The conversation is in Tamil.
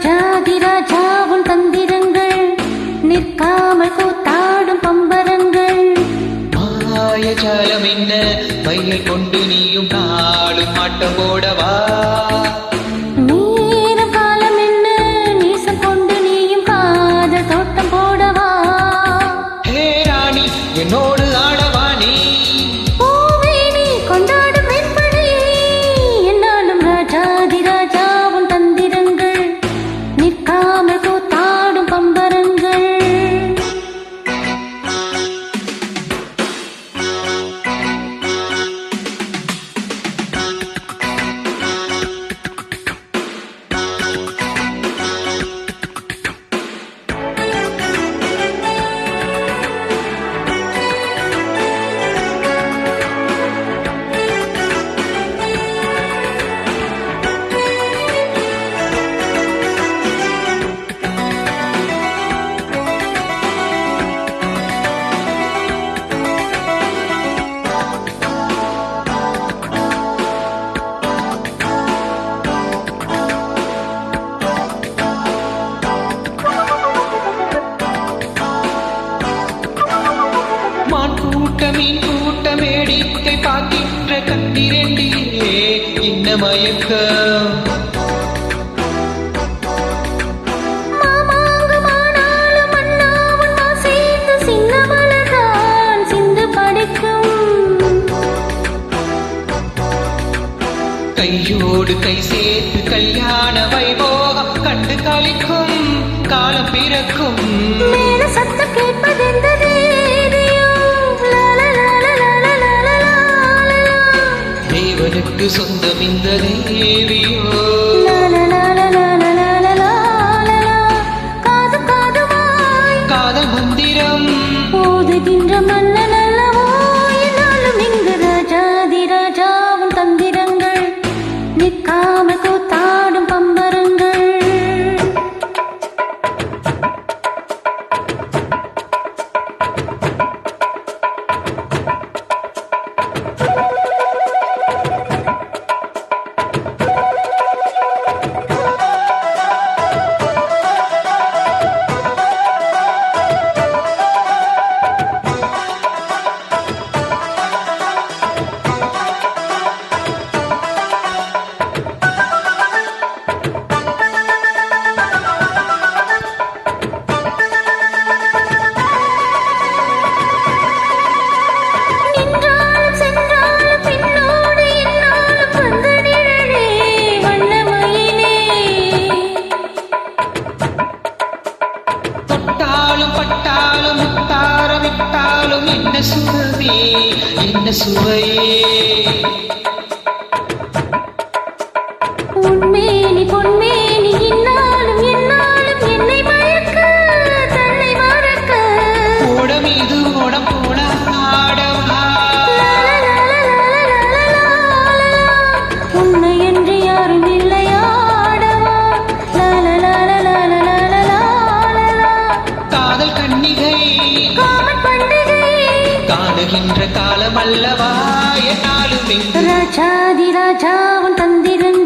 ராஜாதி ராஜா உன் தந்திரங்கள் நிற்காமல் கூத்தாடும் பம்பரங்கள். மாயஜாலம் என்ன கையை கொண்டு நீயும் நாளும் ஆட்டம் போடவா. நேரம் காலம் என்ன நீசம் கொண்டு நீயும் காதல் தோட்டம் போடவா. ஹே ராணி என்னோடு ஆடவா நீ. பூவே நீ கொண்டாடும் வெண்படை என்னாலும் ராஜாதி ராஜா உன் தந்திரங்கள் நிற்காமல் கூத்தாடும் பம்பரங்கள். மீன் கூட்ட வேடிக்கை பார்க்கின்ற கத்திரண்டிலே இன்ன மயக்கம். கையோடு கை சேர்த்து கல்யாண வைபோகம் கண்டு கழிக்கும் காலம் பிறக்கும். சத்தம் கேட்பதெந்த தேவனுக்கு சொந்தம் இந்த தேவியோ. காதல் மந்திரம் போதுகின்ற மன்னன் அல்லவோ என்னாலும் இங்கு ராஜாதி ராஜாவும் தந்திரங்கள் நிற்காமல் கூத்தாடும் பம்பரங்கள். பட்டாலும் முத்தாரமிட்டாலும் என்ன சுகமே என்ன சுவையே. உன்மேனி பொன்மேனி இன்னாலும் என்னாலும் என்னை மயக்க தன்னை மறக்க. ஓட மீது ஓடம் போட ஆடவா. உன்னை என்று யாரும் இல்லையாடவா. காதல் கன்னிகை காமன் பண்டிகை காணுகின்ற காலம் அல்லவா என்னாலும் ராஜாதி ராஜா உன் தந்திரங்கள்